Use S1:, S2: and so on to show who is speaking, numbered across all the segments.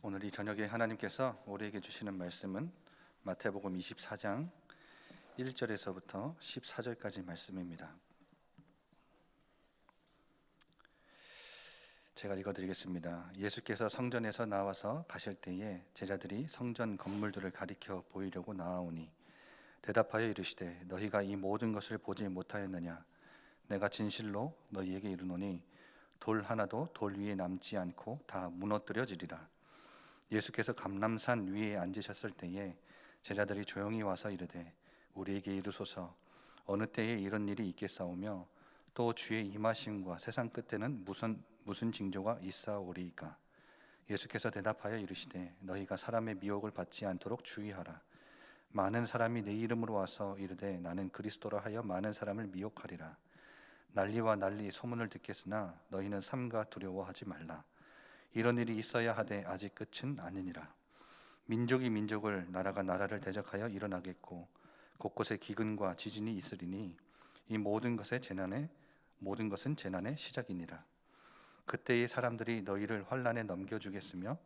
S1: 오늘 이 저녁에 하나님께서 우리에게 주시는 말씀은 마태복음 24장 1절에서부터 14절까지 말씀입니다. 제가 읽어드리겠습니다. 예수께서 성전에서 나와서 가실 때에 제자들이 성전 건물들을 가리켜 보이려고 나아오니 대답하여 이르시되 너희가 이 모든 것을 보지 못하였느냐? 내가 진실로 너희에게 이르노니 돌 하나도 돌 위에 남지 않고 다 무너뜨려지리라. 예수께서 감람산 위에 앉으셨을 때에 제자들이 조용히 와서 이르되 우리에게 이르소서 어느 때에 이런 일이 있겠사오며 또 주의 임하심과 세상 끝에는 무슨 징조가 있사오리이까? 예수께서 대답하여 이르시되 너희가 사람의 미혹을 받지 않도록 주의하라. 많은 사람이 내 이름으로 와서 이르되 나는 그리스도라 하여 많은 사람을 미혹하리라. 난리와 난리 소문을 듣겠으나 너희는 삼가 두려워하지 말라. 이런 일이 있어야 하되 아직 끝은 아니니라. 민족이 민족을 나라가 나라를 대적하여 일어나겠고 곳곳에 기근과 지진이 있으리니 이 모든 것은 재난의 시작이니라. 그때의 사람들이 너희를 환난에 넘겨주겠으며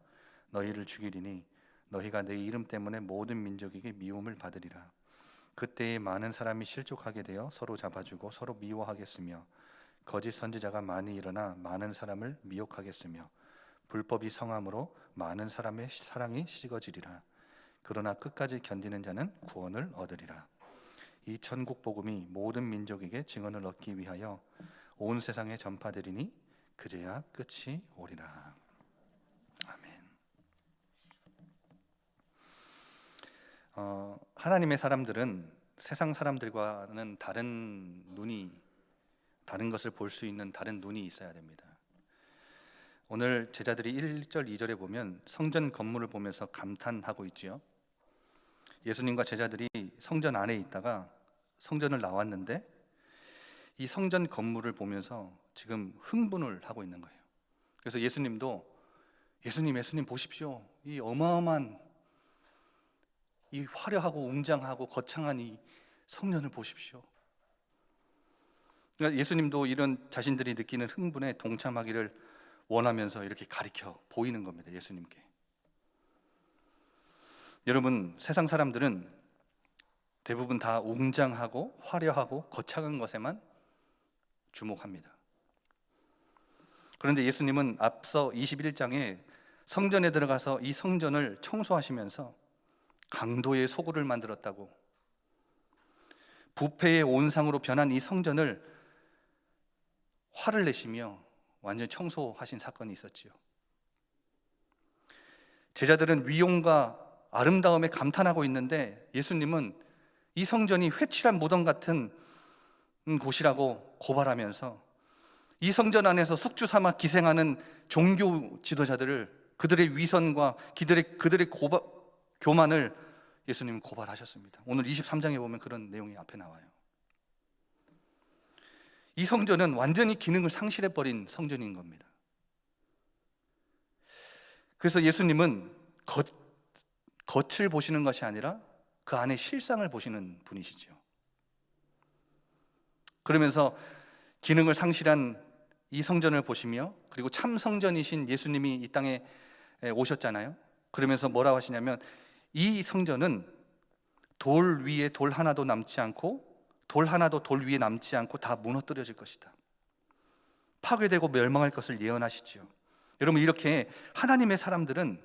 S1: 너희를 죽이리니 너희가 내 이름 때문에 모든 민족에게 미움을 받으리라. 그때에 많은 사람이 실족하게 되어 서로 잡아주고 서로 미워하겠으며 거짓 선지자가 많이 일어나 많은 사람을 미혹하겠으며 불법이 성함으로 많은 사람의 사랑이 식어지리라. 그러나 끝까지 견디는 자는 구원을 얻으리라. 이 천국 복음이 모든 민족에게 증언을 얻기 위하여 온 세상에 전파되리니 그제야 끝이 오리라. 아멘. 하나님의 사람들은 세상 사람들과는 다른 것을 볼 수 있는 다른 눈이 있어야 됩니다. 오늘 제자들이 1절, 2절에 보면 성전 건물을 보면서 감탄하고 있지요. 예수님과 제자들이 성전 안에 있다가 성전을 나왔는데 이 성전 건물을 보면서 지금 흥분을 하고 있는 거예요. 그래서 예수님도 예수님 보십시오. 이 어마어마한 이 화려하고 웅장하고 거창한 이 성전을 보십시오. 그러니까 예수님도 이런 자신들이 느끼는 흥분에 동참하기를 원하면서 이렇게 가리켜 보이는 겁니다. 예수님께. 여러분, 세상 사람들은 대부분 다 웅장하고 화려하고 거창한 것에만 주목합니다. 그런데 예수님은 앞서 21장에 성전에 들어가서 이 성전을 청소하시면서 강도의 소굴을 만들었다고, 부패의 온상으로 변한 이 성전을 화를 내시며 완전히 청소하신 사건이 있었지요. 제자들은 위용과 아름다움에 감탄하고 있는데 예수님은 이 성전이 회칠한 무덤 같은 곳이라고 고발하면서 이 성전 안에서 숙주 삼아 기생하는 종교 지도자들을, 그들의 위선과 그들의 교만을 예수님은 고발하셨습니다. 오늘 23장에 보면 그런 내용이 앞에 나와요. 이 성전은 완전히 기능을 상실해버린 성전인 겁니다. 그래서 예수님은 겉을 보시는 것이 아니라 그 안에 실상을 보시는 분이시죠. 그러면서 기능을 상실한 이 성전을 보시며, 그리고 참 성전이신 예수님이 이 땅에 오셨잖아요. 그러면서 뭐라고 하시냐면 이 성전은 돌 위에 돌 하나도 남지 않고 돌 하나도 돌 위에 남지 않고 다 무너뜨려질 것이다. 파괴되고 멸망할 것을 예언하시지요. 여러분, 이렇게 하나님의 사람들은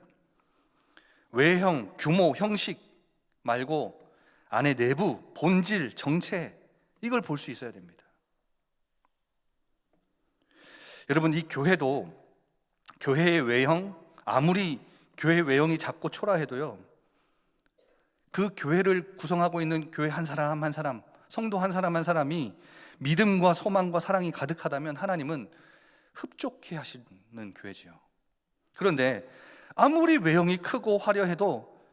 S1: 외형, 규모, 형식 말고 안에 내부, 본질, 정체, 이걸 볼 수 있어야 됩니다. 여러분, 이 교회도 교회의 외형, 아무리 교회 외형이 작고 초라해도요, 그 교회를 구성하고 있는 교회 한 사람 한 사람, 성도 한 사람 한 사람이 믿음과 소망과 사랑이 가득하다면 하나님은 흡족해 하시는 교회지요. 그런데 아무리 외형이 크고 화려해도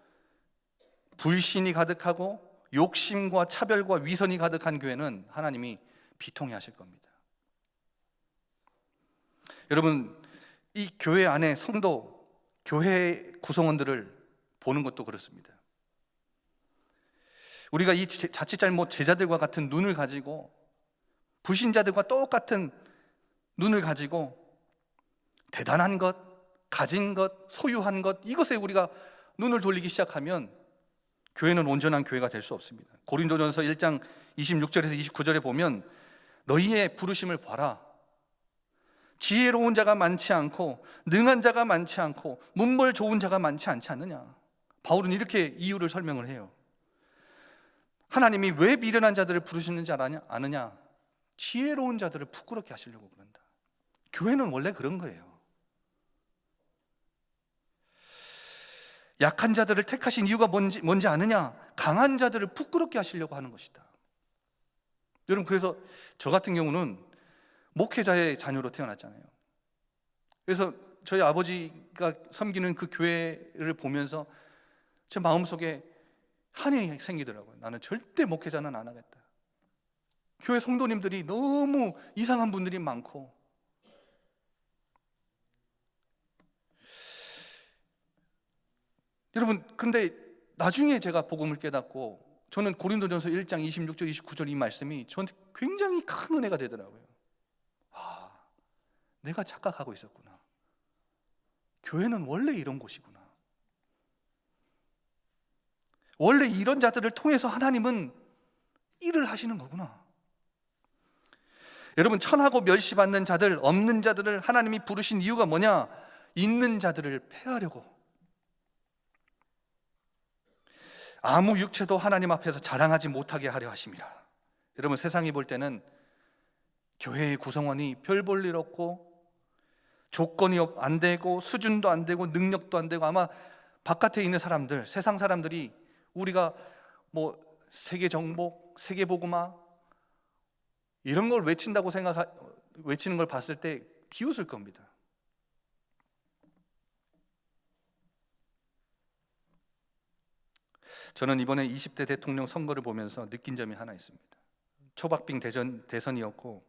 S1: 불신이 가득하고 욕심과 차별과 위선이 가득한 교회는 하나님이 비통해 하실 겁니다. 여러분, 이 교회 안에 성도, 교회 구성원들을 보는 것도 그렇습니다. 우리가 이 자칫 잘못 제자들과 같은 눈을 가지고, 불신자들과 똑같은 눈을 가지고 대단한 것, 가진 것, 소유한 것, 이것에 우리가 눈을 돌리기 시작하면 교회는 온전한 교회가 될 수 없습니다. 고린도전서 1장 26절에서 29절에 보면 너희의 부르심을 봐라. 지혜로운 자가 많지 않고 능한 자가 많지 않고 문벌 좋은 자가 많지 않지 않느냐. 바울은 이렇게 이유를 설명을 해요. 하나님이 왜 미련한 자들을 부르시는지 아느냐? 지혜로운 자들을 부끄럽게 하시려고 그런다. 교회는 원래 그런 거예요. 약한 자들을 택하신 이유가 뭔지 아느냐? 강한 자들을 부끄럽게 하시려고 하는 것이다. 여러분, 그래서 저 같은 경우는 목회자의 자녀로 태어났잖아요. 그래서 저희 아버지가 섬기는 그 교회를 보면서 제 마음속에 한이 생기더라고요. 나는 절대 목회자는 안 하겠다. 교회 성도님들이 너무 이상한 분들이 많고, 여러분, 근데 나중에 제가 복음을 깨닫고 저는 고린도전서 1장 26절 29절 이 말씀이 저한테 굉장히 큰 은혜가 되더라고요. 아, 내가 착각하고 있었구나. 교회는 원래 이런 곳이구나. 원래 이런 자들을 통해서 하나님은 일을 하시는 거구나. 여러분, 천하고 멸시받는 자들, 없는 자들을 하나님이 부르신 이유가 뭐냐? 있는 자들을 폐하려고. 아무 육체도 하나님 앞에서 자랑하지 못하게 하려 하심이라. 여러분, 세상이 볼 때는 교회의 구성원이 별 볼 일 없고 조건이 안 되고 수준도 안 되고 능력도 안 되고, 아마 바깥에 있는 사람들, 세상 사람들이 우리가 뭐 세계 정복, 세계 복음화 이런 걸 외치는 걸 봤을 때 비웃을 겁니다. 저는 이번에 20대 대통령 선거를 보면서 느낀 점이 하나 있습니다. 초박빙 대선이었고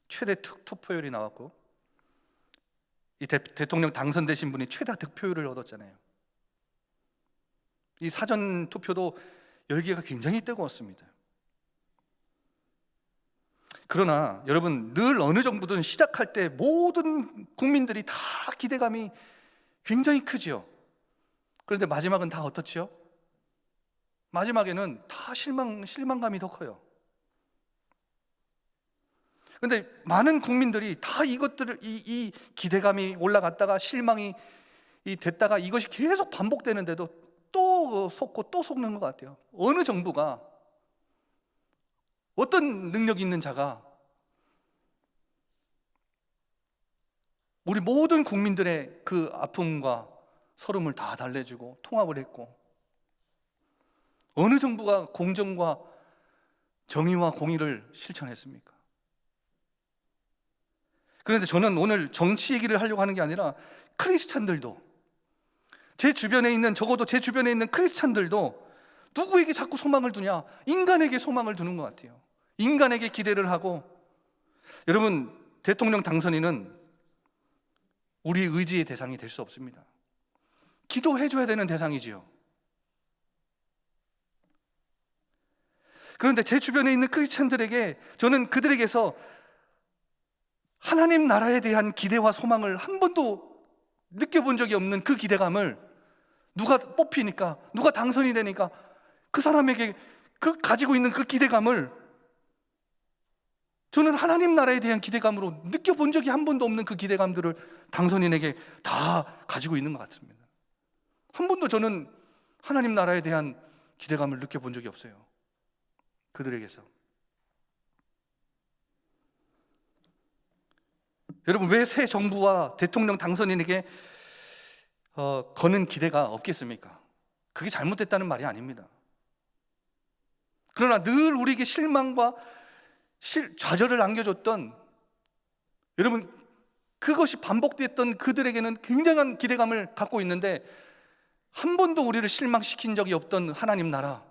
S1: 최대 투표율이 나왔고, 이 대통령 당선되신 분이 최다 득표율을 얻었잖아요. 이 사전 투표도 열기가 굉장히 뜨거웠습니다. 그러나 여러분, 늘 어느 정부든 시작할 때 모든 국민들이 다 기대감이 굉장히 크지요. 그런데 마지막은 다 어떻지요? 마지막에는 다 실망감이 더 커요. 그런데 많은 국민들이 다 이것들을 이 기대감이 올라갔다가 실망이 됐다가 이것이 계속 반복되는데도 또 속고 또 속는 것 같아요. 어느 정부가, 어떤 능력 있는 자가 우리 모든 국민들의 그 아픔과 서름을 다 달래주고 통합을 했고, 어느 정부가 공정과 정의와 공의를 실천했습니까? 그런데 저는 오늘 정치 얘기를 하려고 하는 게 아니라 크리스찬들도, 적어도 제 주변에 있는 크리스찬들도 누구에게 자꾸 소망을 두냐? 인간에게 소망을 두는 것 같아요. 인간에게 기대를 하고. 여러분, 대통령 당선인은 우리 의지의 대상이 될 수 없습니다. 기도해줘야 되는 대상이지요. 그런데 제 주변에 있는 크리스찬들에게 저는 그들에게서 하나님 나라에 대한 기대와 소망을 한 번도 느껴본 적이 없는 그 기대감을 누가 뽑히니까, 누가 당선이 되니까 그 사람에게 가지고 있는 그 기대감을 저는 하나님 나라에 대한 기대감으로 느껴본 적이 한 번도 없는 그 기대감들을 당선인에게 다 가지고 있는 것 같습니다. 한 번도 저는 하나님 나라에 대한 기대감을 느껴본 적이 없어요. 그들에게서. 여러분, 왜 새 정부와 대통령 당선인에게 거는 기대가 없겠습니까? 그게 잘못됐다는 말이 아닙니다. 그러나 늘 우리에게 실망과 좌절을 안겨줬던, 여러분, 그것이 반복됐던 그들에게는 굉장한 기대감을 갖고 있는데 한 번도 우리를 실망시킨 적이 없던 하나님 나라,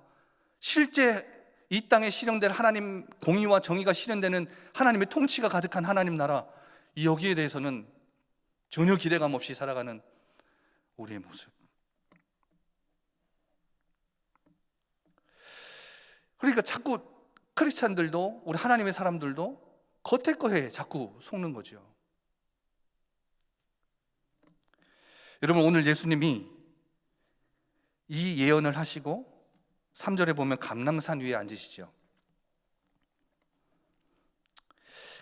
S1: 실제 이 땅에 실현될 하나님 공의와 정의가 실현되는 하나님의 통치가 가득한 하나님 나라, 여기에 대해서는 전혀 기대감 없이 살아가는 우리의 모습. 그러니까 자꾸 크리스찬들도, 우리 하나님의 사람들도 겉에 거에 자꾸 속는 거죠. 여러분, 오늘 예수님이 이 예언을 하시고 3절에 보면 감람산 위에 앉으시죠.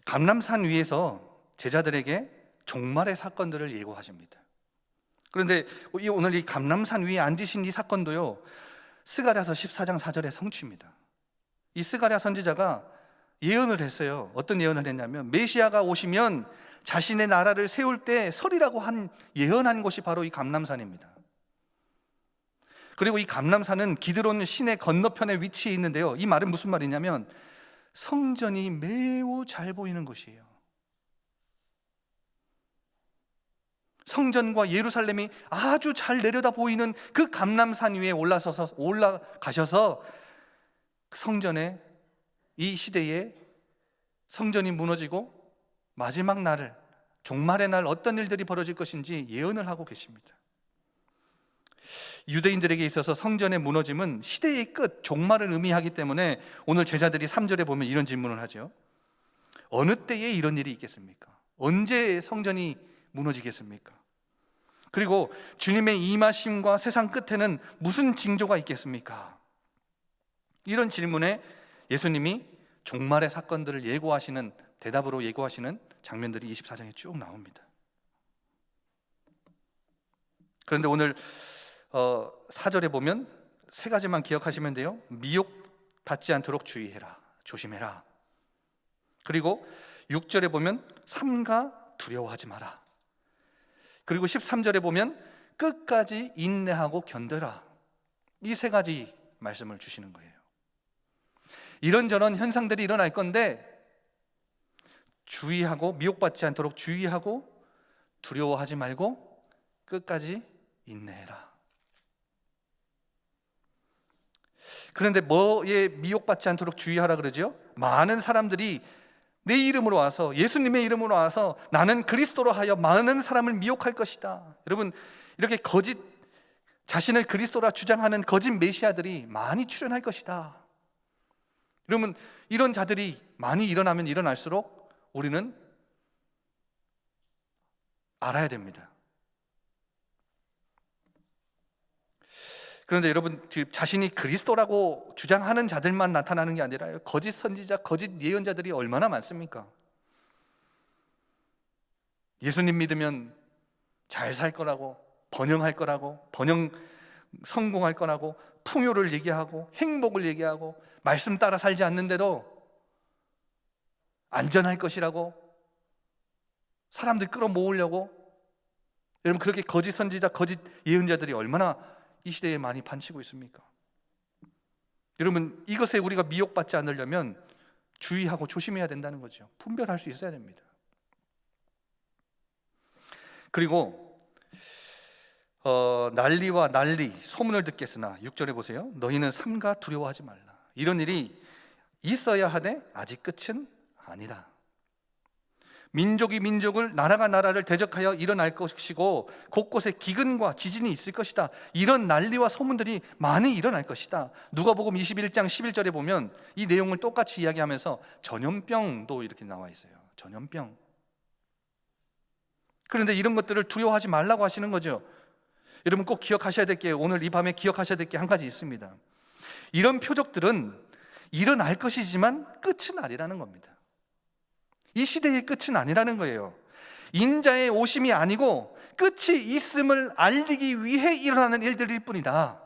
S1: 감람산 위에서 제자들에게 종말의 사건들을 예고하십니다. 그런데 오늘 이 감람산 위에 앉으신 이 사건도요, 스가랴서 14장 4절의 성취입니다. 이 스가랴 선지자가 예언을 했어요. 어떤 예언을 했냐면, 메시아가 오시면 자신의 나라를 세울 때 서리라고 예언한 곳이 바로 이 감람산입니다. 그리고 이 감람산은 기드론 시내 건너편에 위치해 있는데요, 이 말은 무슨 말이냐면 성전이 매우 잘 보이는 곳이에요. 성전과 예루살렘이 아주 잘 내려다 보이는 그 감람산 위에 올라가셔서 성전에, 이 시대에 성전이 무너지고 마지막 날, 종말의 날 어떤 일들이 벌어질 것인지 예언을 하고 계십니다. 유대인들에게 있어서 성전의 무너짐은 시대의 끝, 종말을 의미하기 때문에 오늘 제자들이 3절에 보면 이런 질문을 하죠. 어느 때에 이런 일이 있겠습니까? 언제 성전이 무너지겠습니까? 그리고 주님의 임하심과 세상 끝에는 무슨 징조가 있겠습니까? 이런 질문에 예수님이 종말의 사건들을 대답으로 예고하시는 장면들이 24장에 쭉 나옵니다. 그런데 오늘 4절에 보면 세 가지만 기억하시면 돼요. 미혹받지 않도록 주의해라, 조심해라. 그리고 6절에 보면 삼가 두려워하지 마라. 그리고 13절에 보면 끝까지 인내하고 견뎌라. 이 세 가지 말씀을 주시는 거예요. 이런저런 현상들이 일어날 건데 주의하고, 미혹받지 않도록 주의하고, 두려워하지 말고 끝까지 인내해라. 그런데 뭐에 미혹받지 않도록 주의하라 그러죠? 많은 사람들이 내 이름으로 와서, 예수님의 이름으로 와서 나는 그리스도로 하여 많은 사람을 미혹할 것이다. 여러분, 이렇게 자신을 그리스도라 주장하는 거짓 메시아들이 많이 출현할 것이다. 여러분, 이런 자들이 많이 일어나면 일어날수록 우리는 알아야 됩니다. 그런데 여러분, 자신이 그리스도라고 주장하는 자들만 나타나는 게 아니라 거짓 선지자, 거짓 예언자들이 얼마나 많습니까? 예수님 믿으면 잘 살 거라고, 번영할 거라고, 성공할 거라고, 풍요를 얘기하고, 행복을 얘기하고, 말씀 따라 살지 않는데도 안전할 것이라고 사람들 끌어모으려고, 여러분, 그렇게 거짓 선지자, 거짓 예언자들이 얼마나 이 시대에 많이 판치고 있습니까? 여러분, 이것에 우리가 미혹받지 않으려면 주의하고 조심해야 된다는 거죠. 분별할 수 있어야 됩니다. 그리고 난리와 난리, 소문을 듣겠으나 6절에 보세요. 너희는 삼가 두려워하지 말라. 이런 일이 있어야 하되 아직 끝은 아니다. 민족이 민족을, 나라가 나라를 대적하여 일어날 것이고 곳곳에 기근과 지진이 있을 것이다. 이런 난리와 소문들이 많이 일어날 것이다. 누가복음 21장 11절에 보면 이 내용을 똑같이 이야기하면서 전염병도 이렇게 나와 있어요. 전염병. 그런데 이런 것들을 두려워하지 말라고 하시는 거죠. 여러분, 꼭 기억하셔야 될 게, 오늘 이 밤에 기억하셔야 될 게 한 가지 있습니다. 이런 표적들은 일어날 것이지만 끝은 아니라는 겁니다. 이 시대의 끝은 아니라는 거예요. 인자의 오심이 아니고 끝이 있음을 알리기 위해 일어나는 일들일 뿐이다.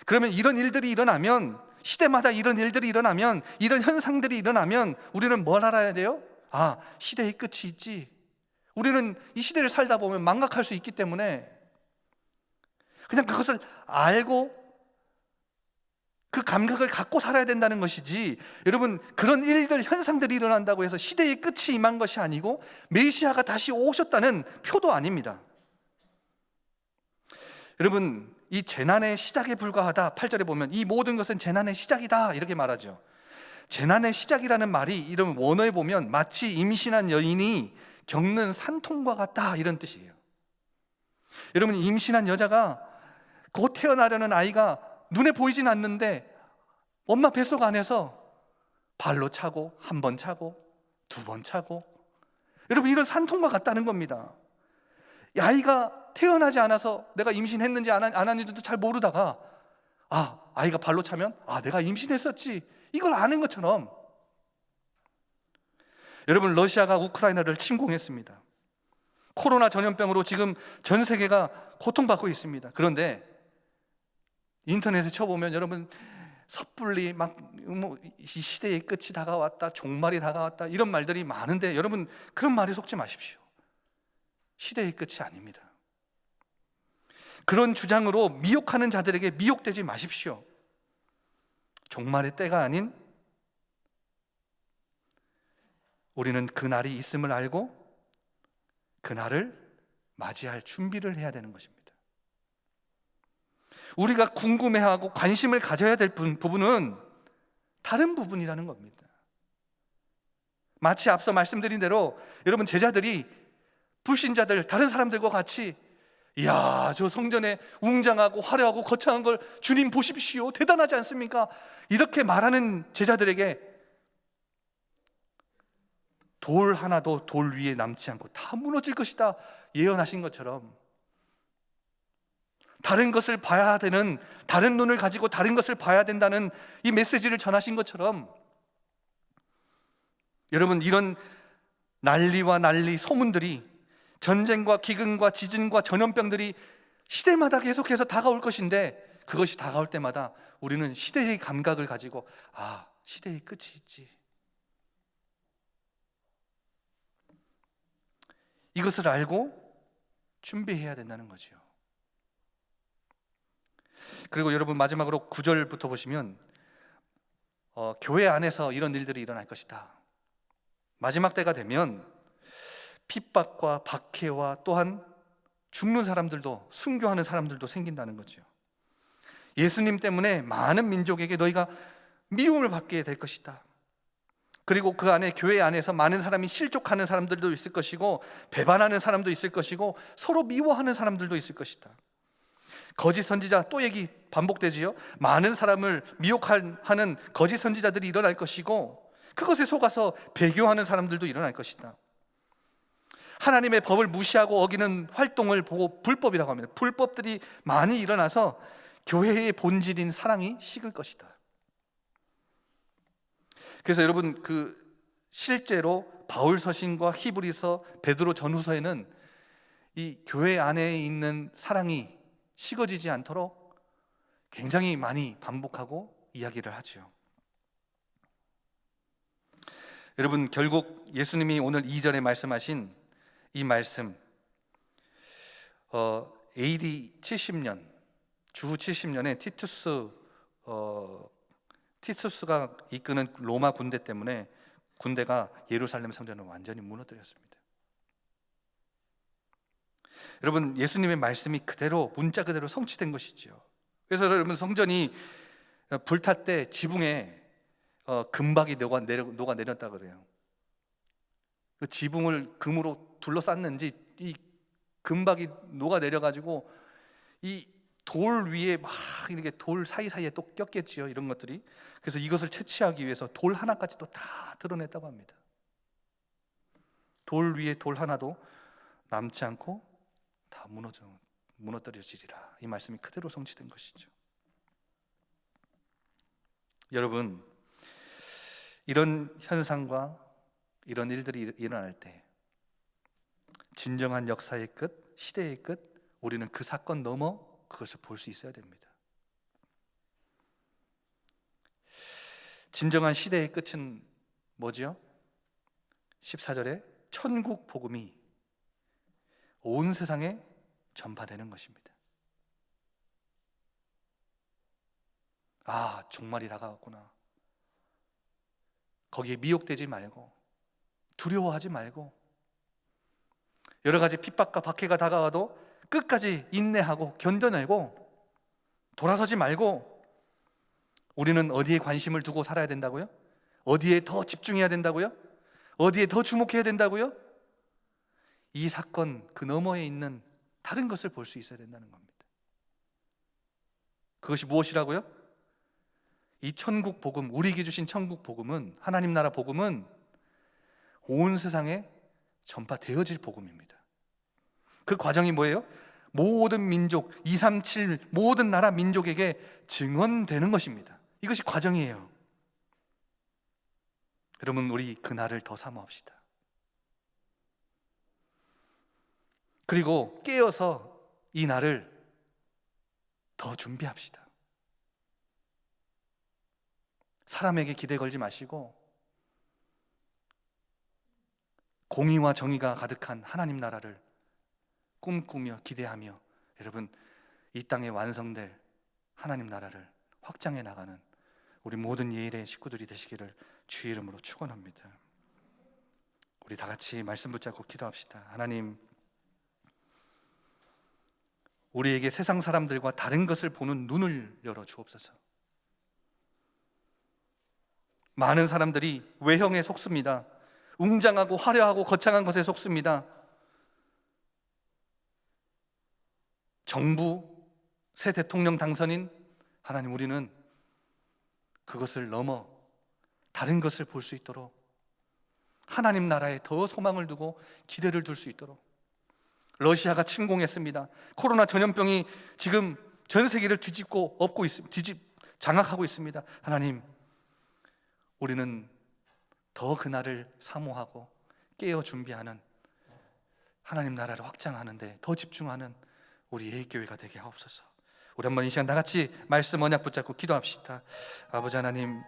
S1: 그러면 이런 일들이 일어나면, 시대마다 이런 일들이 일어나면, 이런 현상들이 일어나면 우리는 뭘 알아야 돼요? 아, 시대의 끝이 있지. 우리는 이 시대를 살다 보면 망각할 수 있기 때문에 그냥 그것을 알고 그 감각을 갖고 살아야 된다는 것이지, 여러분, 그런 일들, 현상들이 일어난다고 해서 시대의 끝이 임한 것이 아니고 메시아가 다시 오셨다는 표도 아닙니다. 여러분, 이 재난의 시작에 불과하다. 8절에 보면 이 모든 것은 재난의 시작이다, 이렇게 말하죠. 재난의 시작이라는 말이 이런 원어에 보면 마치 임신한 여인이 겪는 산통과 같다, 이런 뜻이에요. 여러분, 임신한 여자가 곧 태어나려는 아이가 눈에 보이진 않는데 엄마 뱃속 안에서 발로 차고, 한 번 차고, 두 번 차고, 여러분, 이런 산통과 같다는 겁니다. 이 아이가 태어나지 않아서 내가 임신했는지 안 했는지도 잘 모르다가 아이가 발로 차면 내가 임신했었지, 이걸 아는 것처럼. 여러분, 러시아가 우크라이나를 침공했습니다. 코로나 전염병으로 지금 전 세계가 고통받고 있습니다. 그런데 인터넷에 쳐보면 여러분, 섣불리 이 시대의 끝이 다가왔다, 종말이 다가왔다, 이런 말들이 많은데, 여러분, 그런 말에 속지 마십시오. 시대의 끝이 아닙니다. 그런 주장으로 미혹하는 자들에게 미혹되지 마십시오. 종말의 때가 아닌, 우리는 그 날이 있음을 알고 그 날을 맞이할 준비를 해야 되는 것입니다. 우리가 궁금해하고 관심을 가져야 될 부분은 다른 부분이라는 겁니다. 마치 앞서 말씀드린 대로 여러분, 제자들이 불신자들, 다른 사람들과 같이 이야, 저 성전에 웅장하고 화려하고 거창한 걸 주님 보십시오, 대단하지 않습니까? 이렇게 말하는 제자들에게 돌 하나도 돌 위에 남지 않고 다 무너질 것이다 예언하신 것처럼, 다른 것을 봐야 되는, 다른 눈을 가지고 다른 것을 봐야 된다는 이 메시지를 전하신 것처럼, 여러분, 이런 난리와 난리, 소문들이, 전쟁과 기근과 지진과 전염병들이 시대마다 계속해서 다가올 것인데, 그것이 다가올 때마다 우리는 시대의 감각을 가지고 시대의 끝이 있지, 이것을 알고 준비해야 된다는 거죠. 그리고 여러분, 마지막으로 9절부터 보시면 교회 안에서 이런 일들이 일어날 것이다. 마지막 때가 되면 핍박과 박해와 또한 죽는 사람들도, 순교하는 사람들도 생긴다는 거죠. 예수님 때문에 많은 민족에게 너희가 미움을 받게 될 것이다. 그리고 그 안에, 교회 안에서 많은 사람이 실족하는 사람들도 있을 것이고, 배반하는 사람도 있을 것이고, 서로 미워하는 사람들도 있을 것이다. 거짓 선지자, 또 얘기 반복되지요. 많은 사람을 미혹하는 거짓 선지자들이 일어날 것이고, 그것에 속아서 배교하는 사람들도 일어날 것이다. 하나님의 법을 무시하고 어기는 활동을 보고 불법이라고 합니다. 불법들이 많이 일어나서 교회의 본질인 사랑이 식을 것이다. 그래서 여러분, 실제로 바울 서신과 히브리서, 베드로 전후서에는 이 교회 안에 있는 사랑이 식어지지 않도록 굉장히 많이 반복하고 이야기를 하죠. 여러분, 결국 예수님이 오늘 2절에 말씀하신 이 말씀, AD 70년, 주후 70년에 티투스가 이끄는 로마 군대 때문에 군대가 예루살렘 성전을 완전히 무너뜨렸습니다. 여러분, 예수님의 말씀이 그대로, 문자 그대로 성취된 것이죠. 그래서 여러분, 성전이 불탈 때 지붕에 금박이 녹아내렸다 그래요. 그 지붕을 금으로 둘러쌌는지 이 금박이 녹아내려가지고 이 돌 위에 막 이렇게 돌 사이사이에 또 꼈겠지요, 이런 것들이. 그래서 이것을 채취하기 위해서 돌 하나까지 또 다 드러냈다고 합니다. 돌 위에 돌 하나도 남지 않고 다 무너뜨려지리라. 이 말씀이 그대로 성취된 것이죠. 여러분, 이런 현상과 이런 일들이 일어날 때 진정한 역사의 끝, 시대의 끝, 우리는 그 사건 넘어 그것을 볼 수 있어야 됩니다. 진정한 시대의 끝은 뭐지요? 14절에 천국 복음이 온 세상에 전파되는 것입니다. 종말이 다가왔구나. 거기에 미혹되지 말고, 두려워하지 말고, 여러 가지 핍박과 박해가 다가와도 끝까지 인내하고 견뎌내고 돌아서지 말고, 우리는 어디에 관심을 두고 살아야 된다고요? 어디에 더 집중해야 된다고요? 어디에 더 주목해야 된다고요? 이 사건 그 너머에 있는 다른 것을 볼 수 있어야 된다는 겁니다. 그것이 무엇이라고요? 이 천국 복음, 우리에게 주신 천국 복음은, 하나님 나라 복음은 온 세상에 전파되어질 복음입니다. 그 과정이 뭐예요? 모든 민족, 237 모든 나라 민족에게 증언되는 것입니다. 이것이 과정이에요. 여러분, 우리 그날을 더 사모합시다. 그리고 깨어서 이 날을 더 준비합시다. 사람에게 기대 걸지 마시고 공의와 정의가 가득한 하나님 나라를 꿈꾸며 기대하며 여러분, 이 땅에 완성될 하나님 나라를 확장해 나가는 우리 모든 예일의 식구들이 되시기를 주의 이름으로 축원합니다. 우리 다 같이 말씀 붙잡고 기도합시다. 하나님, 우리에게 세상 사람들과 다른 것을 보는 눈을 열어 주옵소서. 많은 사람들이 외형에 속습니다. 웅장하고 화려하고 거창한 것에 속습니다. 정부, 새 대통령 당선인, 하나님, 우리는 그것을 넘어 다른 것을 볼 수 있도록 하나님 나라에 더 소망을 두고 기대를 둘 수 있도록. 러시아가 침공했습니다. 코로나 전염병이 지금 전 세계를 뒤집고 엎고 있습니다. 장악하고 있습니다. 하나님, 우리는 더 그날을 사모하고 깨어 준비하는 하나님 나라를 확장하는 데 더 집중하는 우리 예일교회가 되게 하옵소서. 우리 한번 이 시간 다 같이 말씀 언약 붙잡고 기도합시다. 아버지 하나님,